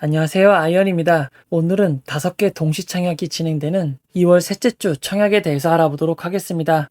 안녕하세요. 아이언입니다. 오늘은 5개 동시 청약이 진행되는 2월 셋째 주 청약에 대해서 알아보도록 하겠습니다.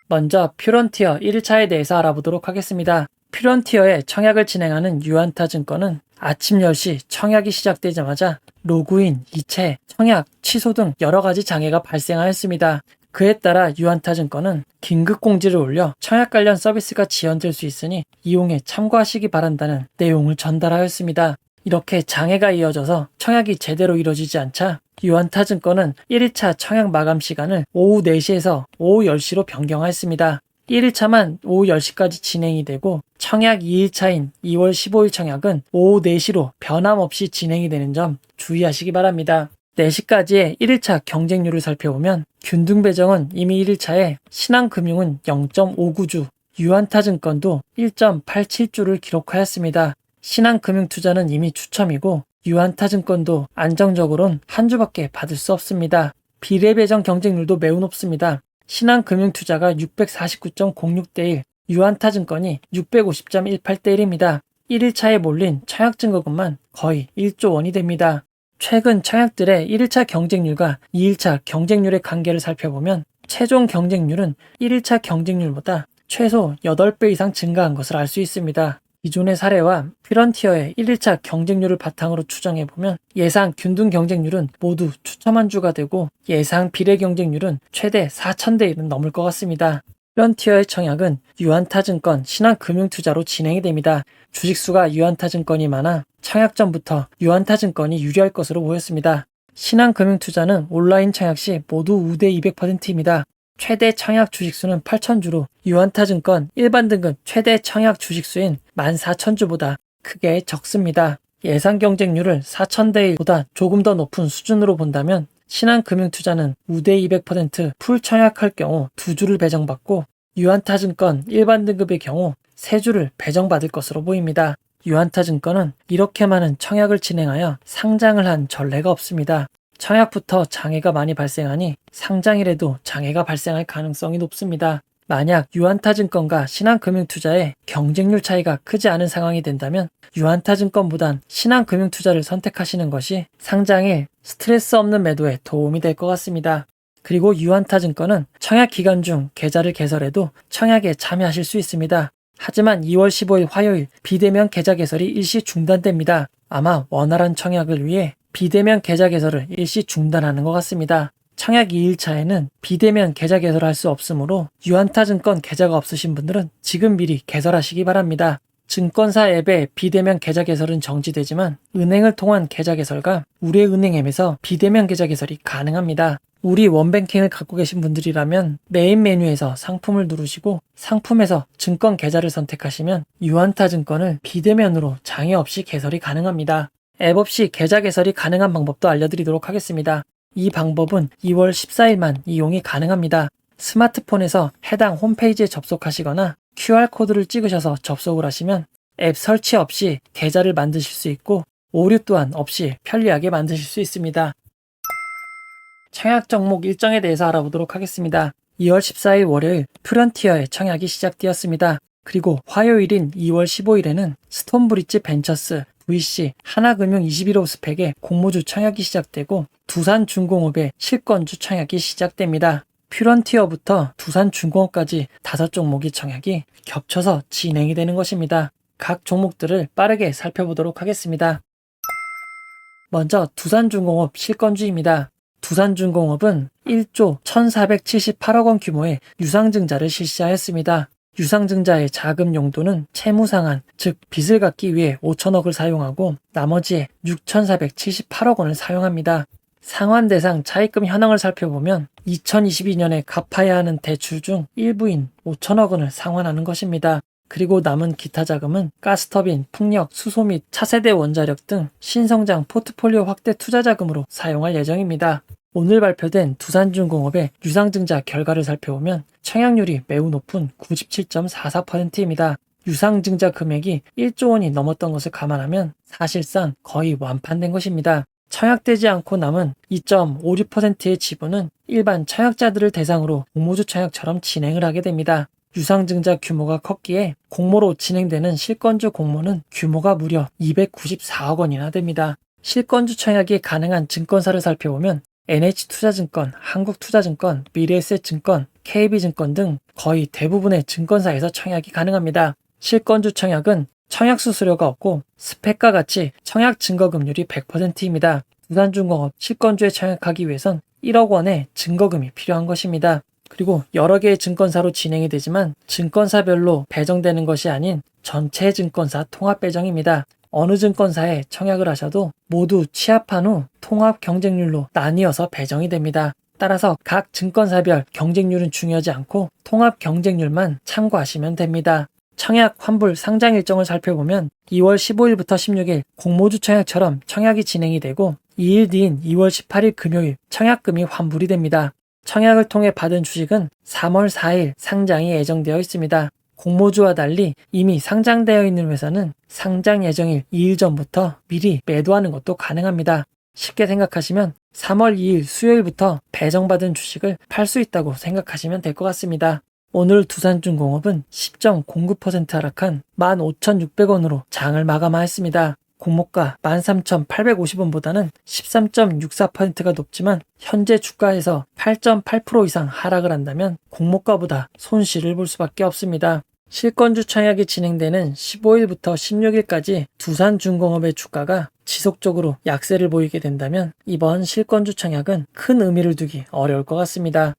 먼저 퓨런티어 1일차에 대해서 알아보도록 하겠습니다. 퓨런티어에 청약을 진행하는 유안타증권은 아침 10시 청약이 시작되자마자 로그인, 이체, 청약, 취소 등 여러 가지 장애가 발생하였습니다. 그에 따라 유안타증권은 긴급 공지를 올려 청약 관련 서비스가 지연될 수 있으니 이용에 참고하시기 바란다는 내용을 전달하였습니다. 이렇게 장애가 이어져서 청약이 제대로 이뤄지지 않자 유안타증권은 1일차 청약 마감 시간을 오후 4시에서 오후 10시로 변경하였습니다. 1일차만 오후 10시까지 진행이 되고 청약 2일차인 2월 15일 청약은 오후 4시로 변함없이 진행이 되는 점 주의하시기 바랍니다. 4시까지의 1일차 경쟁률을 살펴보면 균등배정은 이미 1일차에 신한금융은 0.59주, 유안타증권도 1.87주를 기록하였습니다. 신한금융투자는 이미 추첨이고 유안타증권도 안정적으로는 한 주밖에 받을 수 없습니다. 비례배정 경쟁률도 매우 높습니다. 신한금융투자가 649.06대 1, 유안타증권이 650.18대 1입니다. 1일차에 몰린 청약 증거금만 거의 1조 원이 됩니다. 최근 청약들의 1일차 경쟁률과 2일차 경쟁률의 관계를 살펴보면 최종 경쟁률은 1일차 경쟁률보다 최소 8배 이상 증가한 것을 알 수 있습니다. 기존의 사례와 퓨런티어의 1일차 경쟁률을 바탕으로 추정해보면 예상 균등 경쟁률은 모두 추첨한 주가 되고 예상 비례 경쟁률은 최대 4,000대 1은 넘을 것 같습니다. 퓨런티어의 청약은 유안타증권, 신한금융투자로 진행이 됩니다. 주식수가 유안타증권이 많아 청약 전부터 유안타증권이 유리할 것으로 보였습니다. 신한금융투자는 온라인 청약 시 모두 우대 200%입니다. 최대 청약 주식수는 8,000주로 유안타증권 일반 등급 최대 청약 주식수인 14,000주보다 크게 적습니다. 예상 경쟁률을 4,000대 1보다 조금 더 높은 수준으로 본다면 신한금융투자는 우대 200% 풀 청약할 경우 2주를 배정받고 유안타증권 일반 등급의 경우 3주를 배정받을 것으로 보입니다. 유안타증권은 이렇게 많은 청약을 진행하여 상장을 한 전례가 없습니다. 청약부터 장애가 많이 발생하니 상장일에도 장애가 발생할 가능성이 높습니다. 만약 유안타증권과 신한금융투자의 경쟁률 차이가 크지 않은 상황이 된다면 유안타증권보단 신한금융투자를 선택하시는 것이 상장일 스트레스 없는 매도에 도움이 될 것 같습니다. 그리고 유안타증권은 청약 기간 중 계좌를 개설해도 청약에 참여하실 수 있습니다. 하지만 2월 15일 화요일 비대면 계좌 개설이 일시 중단됩니다. 아마 원활한 청약을 위해 비대면 계좌 개설을 일시 중단하는 것 같습니다. 청약 2일차에는 비대면 계좌 개설할 수 없으므로 유안타증권 계좌가 없으신 분들은 지금 미리 개설하시기 바랍니다. 증권사 앱의 비대면 계좌 개설은 정지되지만 은행을 통한 계좌 개설과 우리은행 앱에서 비대면 계좌 개설이 가능합니다. 우리 원뱅킹을 갖고 계신 분들이라면 메인 메뉴에서 상품을 누르시고 상품에서 증권 계좌를 선택하시면 유안타증권을 비대면으로 장애 없이 개설이 가능합니다. 앱 없이 계좌 개설이 가능한 방법도 알려드리도록 하겠습니다. 이 방법은 2월 14일만 이용이 가능합니다. 스마트폰에서 해당 홈페이지에 접속하시거나 QR코드를 찍으셔서 접속을 하시면 앱 설치 없이 계좌를 만드실 수 있고 오류 또한 없이 편리하게 만드실 수 있습니다. 청약 종목 일정에 대해서 알아보도록 하겠습니다. 2월 14일 월요일 퓨런티어의 청약이 시작되었습니다. 그리고 화요일인 2월 15일에는 스톤브리지 벤처스, VC, 하나금융 21호 스펙의 공모주 청약이 시작되고 두산중공업의 실권주 청약이 시작됩니다. 퓨런티어부터 두산중공업까지 5종목의 청약이 겹쳐서 진행이 되는 것입니다. 각 종목들을 빠르게 살펴보도록 하겠습니다. 먼저 두산중공업 실권주입니다. 두산중공업은 1조 1,478억 원 규모의 유상증자를 실시하였습니다. 유상증자의 자금 용도는 채무상환, 즉 빚을 갚기 위해 5천억을 사용하고 나머지의 6,478억 원을 사용합니다. 상환 대상 차입금 현황을 살펴보면 2022년에 갚아야 하는 대출 중 일부인 5천억 원을 상환하는 것입니다. 그리고 남은 기타 자금은 가스터빈, 풍력, 수소 및 차세대 원자력 등 신성장 포트폴리오 확대 투자 자금으로 사용할 예정입니다. 오늘 발표된 두산중공업의 유상증자 결과를 살펴보면 청약률이 매우 높은 97.44%입니다. 유상증자 금액이 1조 원이 넘었던 것을 감안하면 사실상 거의 완판된 것입니다. 청약되지 않고 남은 2.56%의 지분은 일반 청약자들을 대상으로 공모주 청약처럼 진행을 하게 됩니다. 유상증자 규모가 컸기에 공모로 진행되는 실권주 공모는 규모가 무려 294억 원이나 됩니다. 실권주 청약이 가능한 증권사를 살펴보면 NH투자증권, 한국투자증권, 미래에셋증권, KB증권 등 거의 대부분의 증권사에서 청약이 가능합니다. 실권주 청약은 청약 수수료가 없고 스펙과 같이 청약 증거금률이 100%입니다. 두산중공업 실권주에 청약하기 위해선 1억 원의 증거금이 필요한 것입니다. 그리고 여러 개의 증권사로 진행이 되지만 증권사별로 배정되는 것이 아닌 전체 증권사 통합 배정입니다. 어느 증권사에 청약을 하셔도 모두 취합한 후 통합 경쟁률로 나뉘어서 배정이 됩니다. 따라서 각 증권사별 경쟁률은 중요하지 않고 통합 경쟁률만 참고하시면 됩니다. 청약 환불 상장 일정을 살펴보면 2월 15일부터 16일 공모주 청약처럼 청약이 진행이 되고 2일 뒤인 2월 18일 금요일 청약금이 환불이 됩니다. 청약을 통해 받은 주식은 3월 4일 상장이 예정되어 있습니다. 공모주와 달리 이미 상장되어 있는 회사는 상장 예정일 2일 전부터 미리 매도하는 것도 가능합니다. 쉽게 생각하시면 3월 2일 수요일부터 배정받은 주식을 팔 수 있다고 생각하시면 될 것 같습니다. 오늘 두산중공업은 10.09% 하락한 15,600원으로 장을 마감하였습니다. 공모가 13,850원보다는 13.64%가 높지만 현재 주가에서 8.8% 이상 하락을 한다면 공모가보다 손실을 볼 수밖에 없습니다. 실권주 청약이 진행되는 15일부터 16일까지 두산중공업의 주가가 지속적으로 약세를 보이게 된다면 이번 실권주 청약은 큰 의미를 두기 어려울 것 같습니다.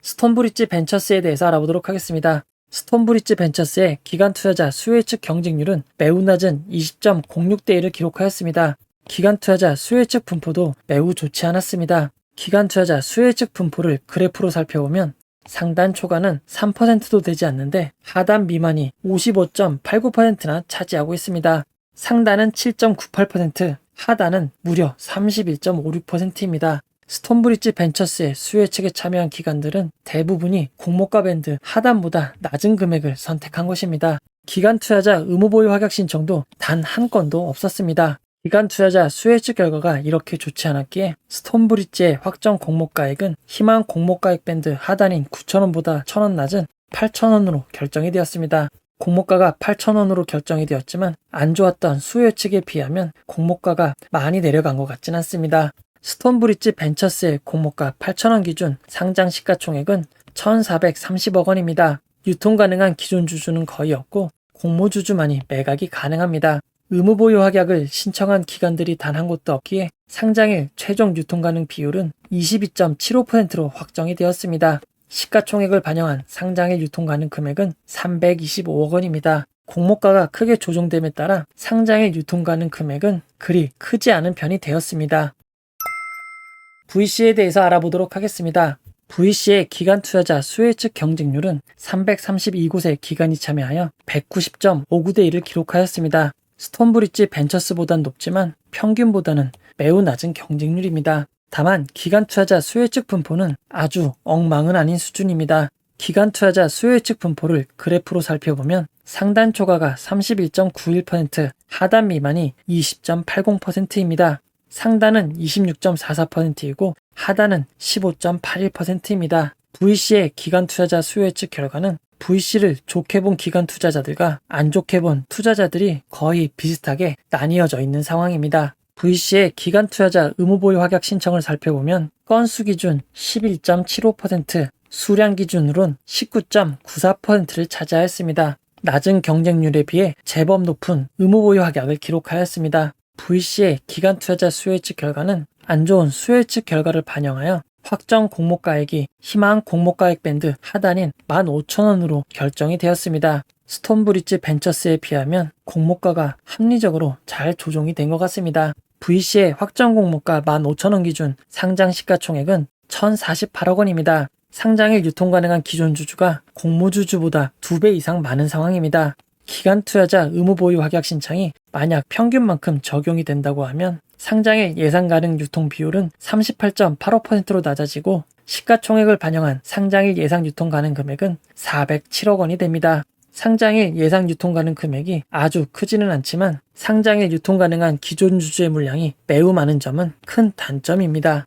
스톤브리지 벤처스에 대해서 알아보도록 하겠습니다. 스톤브리지 벤처스의 기관 투자자 수혜 측 경쟁률은 매우 낮은 20.06대 1을 기록하였습니다. 기관 투자자 수혜 측 분포도 매우 좋지 않았습니다. 기관 투자자 수혜 측 분포를 그래프로 살펴보면 상단 초과는 3%도 되지 않는데 하단 미만이 55.89%나 차지하고 있습니다. 상단은 7.98%, 하단은 무려 31.56%입니다. 스톤브리지 벤처스의 수혜 측에 참여한 기관들은 대부분이 공모가 밴드 하단보다 낮은 금액을 선택한 것입니다. 기관 투자자 의무 보유 확약 신청도 단 한 건도 없었습니다. 기관 투자자 수혜 측 결과가 이렇게 좋지 않았기에 스톤브리지의 확정 공모가액은 희망 공모가액 밴드 하단인 9,000원보다 1,000원 낮은 8,000원으로 결정이 되었습니다. 공모가가 8,000원으로 결정이 되었지만 안 좋았던 수혜 측에 비하면 공모가가 많이 내려간 것 같진 않습니다. 스톤브리지 벤처스의 공모가 8,000원 기준 상장 시가총액은 1,430억 원입니다. 유통 가능한 기존 주주는 거의 없고 공모주주만이 매각이 가능합니다. 의무보유 확약을 신청한 기관들이 단 한 곳도 없기에 상장일 최종 유통 가능 비율은 22.75%로 확정이 되었습니다. 시가총액을 반영한 상장일 유통 가능 금액은 325억 원입니다. 공모가가 크게 조정됨에 따라 상장일 유통 가능 금액은 그리 크지 않은 편이 되었습니다. VC에 대해서 알아보도록 하겠습니다. VC의 기관 투자자 수혜 측 경쟁률은 332곳의 기관이 참여하여 190.59대 1을 기록하였습니다. 스톤브리지 벤처스보단 높지만 평균보다는 매우 낮은 경쟁률입니다. 다만 기관 투자자 수혜 측 분포는 아주 엉망은 아닌 수준입니다. 기관 투자자 수혜 측 분포를 그래프로 살펴보면 상단 초과가 31.91%, 하단 미만이 20.80%입니다. 상단은 26.44%이고 하단은 15.81%입니다. VC의 기관 투자자 수혜 측 결과는 VC를 좋게 본 기관 투자자들과 안 좋게 본 투자자들이 거의 비슷하게 나뉘어져 있는 상황입니다. VC의 기관 투자자 의무보유 확약 신청을 살펴보면 건수 기준 11.75%, 수량 기준으론 19.94%를 차지하였습니다. 낮은 경쟁률에 비해 제법 높은 의무보유 확약을 기록하였습니다. VC의 기관 투자자 수혜 측 결과는 안 좋은 수혜 측 결과를 반영하여 확정 공모가액이 희망 공모가액 밴드 하단인 15,000원으로 결정이 되었습니다. 스톤브리지 벤처스에 비하면 공모가가 합리적으로 잘 조정이 된 것 같습니다. VC의 확정 공모가 15,000원 기준 상장 시가총액은 1,048억 원입니다. 상장일 유통 가능한 기존 주주가 공모주주보다 2배 이상 많은 상황입니다. 기관 투자자 의무 보유 확약 신청이 만약 평균만큼 적용이 된다고 하면 상장일 예상 가능 유통 비율은 38.85%로 낮아지고 시가총액을 반영한 상장일 예상 유통 가능 금액은 407억 원이 됩니다. 상장일 예상 유통 가능 금액이 아주 크지는 않지만 상장일 유통 가능한 기존 주주의 물량이 매우 많은 점은 큰 단점입니다.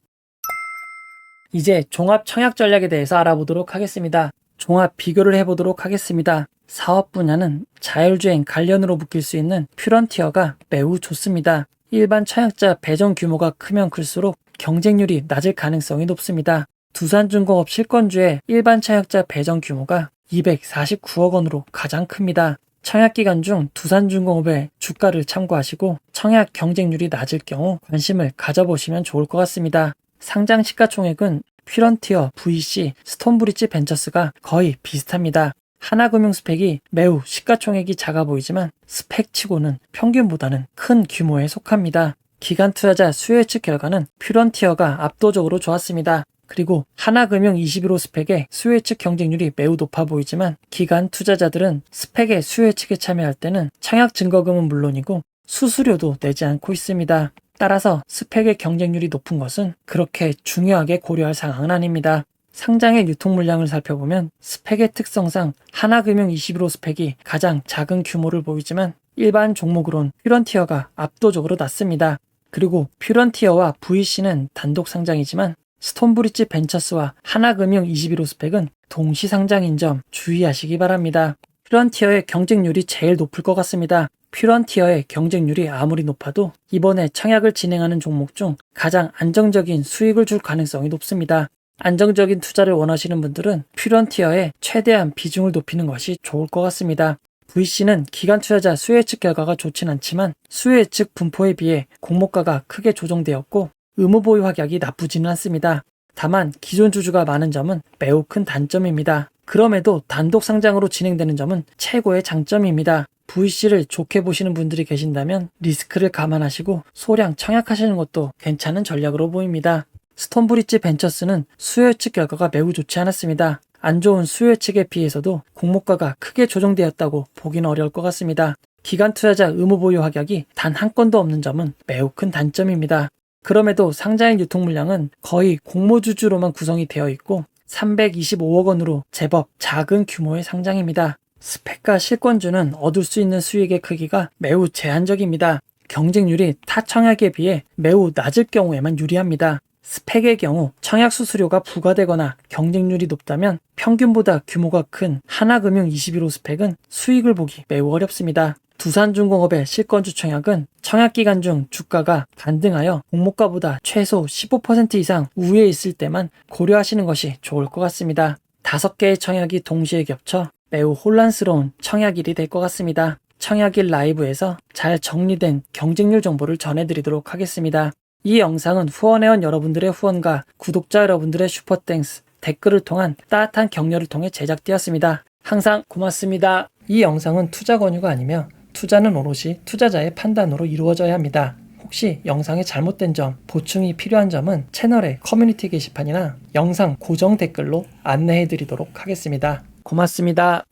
이제 종합 청약 전략에 대해서 알아보도록 하겠습니다. 종합 비교를 해보도록 하겠습니다. 사업 분야는 자율주행 관련으로 묶일 수 있는 퓨런티어가 매우 좋습니다. 일반 청약자 배정 규모가 크면 클수록 경쟁률이 낮을 가능성이 높습니다. 두산중공업 실권주의 일반 청약자 배정 규모가 249억 원으로 가장 큽니다. 청약기간 중 두산중공업의 주가를 참고하시고 청약 경쟁률이 낮을 경우 관심을 가져보시면 좋을 것 같습니다. 상장 시가총액은 퓨런티어, VC, 스톤브리지 벤처스가 거의 비슷합니다. 하나금융 스펙이 매우 시가총액이 작아 보이지만 스펙치고는 평균보다는 큰 규모에 속합니다. 기관 투자자 수요 예측 결과는 퓨런티어가 압도적으로 좋았습니다. 그리고 하나금융 21호 스펙의 수요 예측 경쟁률이 매우 높아 보이지만 기관 투자자들은 스펙의 수요 예측에 참여할 때는 청약 증거금은 물론이고 수수료도 내지 않고 있습니다. 따라서 스펙의 경쟁률이 높은 것은 그렇게 중요하게 고려할 상황은 아닙니다. 상장의 유통 물량을 살펴보면 스펙의 특성상 하나금융 21호 스펙이 가장 작은 규모를 보이지만 일반 종목으론 퓨런티어가 압도적으로 낮습니다. 그리고 퓨런티어와 VC는 단독 상장이지만 스톤브리지 벤처스와 하나금융 21호 스펙은 동시 상장인 점 주의하시기 바랍니다. 퓨런티어의 경쟁률이 제일 높을 것 같습니다. 퓨런티어의 경쟁률이 아무리 높아도 이번에 청약을 진행하는 종목 중 가장 안정적인 수익을 줄 가능성이 높습니다. 안정적인 투자를 원하시는 분들은 퓨런티어에 최대한 비중을 높이는 것이 좋을 것 같습니다. VC는 기관 투자자 수요 예측 결과가 좋진 않지만 수요 예측 분포에 비해 공모가가 크게 조정되었고 의무 보유 확약이 나쁘지는 않습니다. 다만 기존 주주가 많은 점은 매우 큰 단점입니다. 그럼에도 단독 상장으로 진행되는 점은 최고의 장점입니다. VC를 좋게 보시는 분들이 계신다면 리스크를 감안하시고 소량 청약하시는 것도 괜찮은 전략으로 보입니다. 스톤브리지 벤처스는 수요 예측 결과가 매우 좋지 않았습니다. 안 좋은 수요 예측에 비해서도 공모가가 크게 조정되었다고 보기는 어려울 것 같습니다. 기관 투자자 의무 보유 확약이 단 한 건도 없는 점은 매우 큰 단점입니다. 그럼에도 상장일 유통 물량은 거의 공모주주로만 구성이 되어 있고 325억 원으로 제법 작은 규모의 상장입니다. 스펙과 실권주는 얻을 수 있는 수익의 크기가 매우 제한적입니다. 경쟁률이 타 청약에 비해 매우 낮을 경우에만 유리합니다. 스펙의 경우 청약 수수료가 부과되거나 경쟁률이 높다면 평균보다 규모가 큰 하나금융 21호 스펙은 수익을 보기 매우 어렵습니다. 두산중공업의 실권주 청약은 청약기간 중 주가가 반등하여 공모가보다 최소 15% 이상 우위에 있을 때만 고려하시는 것이 좋을 것 같습니다. 5개의 청약이 동시에 겹쳐 매우 혼란스러운 청약일이 될 것 같습니다. 청약일 라이브에서 잘 정리된 경쟁률 정보를 전해드리도록 하겠습니다. 이 영상은 후원회원 여러분들의 후원과 구독자 여러분들의 슈퍼땡스, 댓글을 통한 따뜻한 격려를 통해 제작되었습니다. 항상 고맙습니다. 이 영상은 투자 권유가 아니며 투자는 오롯이 투자자의 판단으로 이루어져야 합니다. 혹시 영상에 잘못된 점, 보충이 필요한 점은 채널의 커뮤니티 게시판이나 영상 고정 댓글로 안내해드리도록 하겠습니다. 고맙습니다.